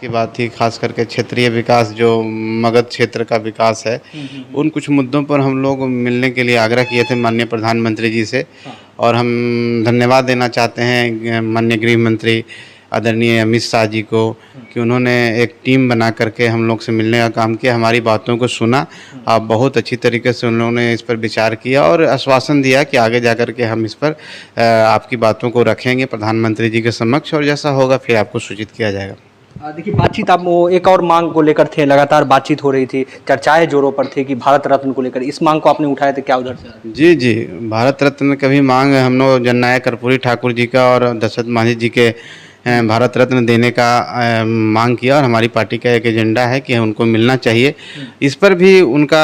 की बात थी, खास करके क्षेत्रीय विकास, जो मगध क्षेत्र का विकास है, उन कुछ मुद्दों पर हम लोग मिलने के लिए आग्रह किए थे माननीय प्रधानमंत्री जी से। और हम धन्यवाद देना चाहते हैं माननीय गृह मंत्री आदरणीय अमित शाह जी को कि उन्होंने एक टीम बना करके हम लोग से मिलने का काम किया, हमारी बातों को सुना। आप बहुत अच्छी तरीके से उन लोगों ने इस पर विचार किया और आश्वासन दिया कि आगे जाकर के हम इस पर आपकी बातों को रखेंगे प्रधानमंत्री जी के समक्ष, और जैसा होगा फिर आपको सूचित किया जाएगा। देखिए, बातचीत आप वो एक और मांग को लेकर थे, लगातार बातचीत हो रही थी, चर्चाएं जोरों पर थी कि भारत रत्न को लेकर, इस मांग को आपने उठाया था क्या उधर से? जी जी, भारत रत्न कभी मांग हम लोग जननायक कर्पूरी ठाकुर जी का और दशरथ मांझी जी के भारत रत्न देने का मांग किया, और हमारी पार्टी का एक एजेंडा है कि उनको मिलना चाहिए। इस पर भी उनका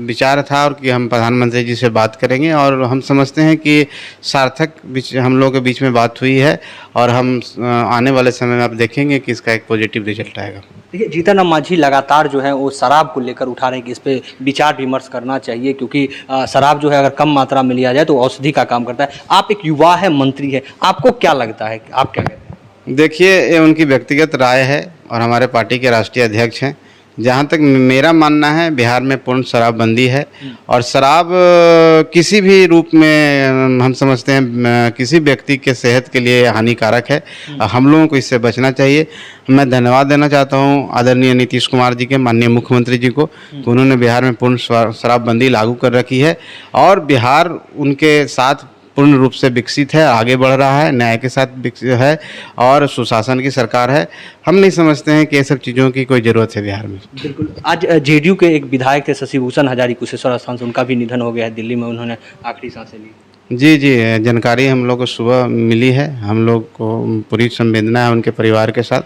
विचार था और कि हम प्रधानमंत्री जी से बात करेंगे, और हम समझते हैं कि सार्थक हम लोगों के बीच में बात हुई है, और हम आने वाले समय में आप देखेंगे कि इसका एक पॉजिटिव रिजल्ट आएगा। देखिए, जीतन राम मांझी लगातार जो है वो शराब को लेकर उठा रहे हैं कि इस पे विचार विमर्श करना चाहिए, क्योंकि शराब जो है अगर कम मात्रा में लिया जाए तो औषधि का काम करता है। आप एक युवा है, मंत्री है, आपको क्या लगता है, आप क्या कहते हैं? देखिए, ये उनकी व्यक्तिगत राय है और हमारे पार्टी के राष्ट्रीय अध्यक्ष हैं। जहाँ तक मेरा मानना है, बिहार में पूर्ण शराबबंदी है, और शराब किसी भी रूप में हम समझते हैं किसी व्यक्ति के सेहत के लिए हानिकारक है। हम लोगों को इससे बचना चाहिए। मैं धन्यवाद देना चाहता हूँ आदरणीय नीतीश कुमार जी के, माननीय मुख्यमंत्री जी को, कि उन्होंने बिहार में पूर्ण शराबबंदी लागू कर रखी है, और बिहार उनके साथ पूर्ण रूप से विकसित है, आगे बढ़ रहा है, न्याय के साथ विकसित है, और सुशासन की सरकार है। हम नहीं समझते हैं कि ये सब चीज़ों की कोई ज़रूरत है बिहार में। बिल्कुल। आज जेडीयू के एक विधायक थे शशि भूषण हजारी, कुशेश्वर स्थान से, उनका भी निधन हो गया है, दिल्ली में उन्होंने आखिरी सांसें ली। जी जी, जानकारी हम लोग को सुबह मिली है। हम लोग को पूरी संवेदना है उनके परिवार के साथ,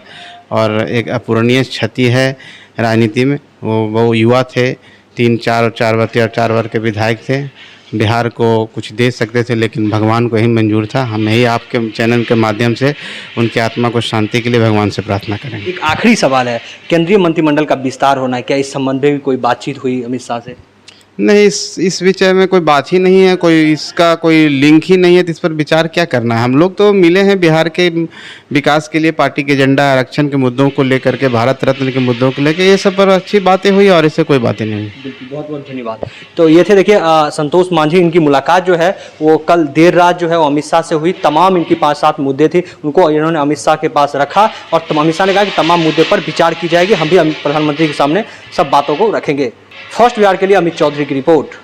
और एक अपूरणीय क्षति है राजनीति में। वो युवा थे, 4 बार के विधायक थे, बिहार को कुछ दे सकते थे, लेकिन भगवान को ही मंजूर था। हम यही आपके चैनल के माध्यम से उनकी आत्मा को शांति के लिए भगवान से प्रार्थना करेंगे। एक आखिरी सवाल है, केंद्रीय मंत्रिमंडल का विस्तार होना है, क्या इस संबंध में भी कोई बातचीत हुई अमित शाह से? नहीं, इस विषय में कोई बात ही नहीं है, कोई इसका कोई लिंक ही नहीं है, तो इस पर विचार क्या करना है। हम लोग तो मिले हैं बिहार के विकास के लिए, पार्टी के एजेंडा आरक्षण के मुद्दों को लेकर के, भारत रत्न के मुद्दों को लेकर, ये सब पर अच्छी बातें हुई, और इससे कोई बातें नहीं हुई। बिल्कुल, बहुत बहुत धन्यवाद। तो ये थे, देखिए, संतोष मांझी, इनकी मुलाकात जो है वो कल देर रात जो है वो अमित शाह से हुई। तमाम इनकी 5-7 मुद्दे थे, उनको इन्होंने अमित शाह के पास रखा, और अमित शाह ने कहा कि तमाम मुद्दे पर विचार की जाएगी, हम भी प्रधानमंत्री के सामने सब बातों को रखेंगे। फर्स्ट बिहार के लिए अमित चौधरी की रिपोर्ट।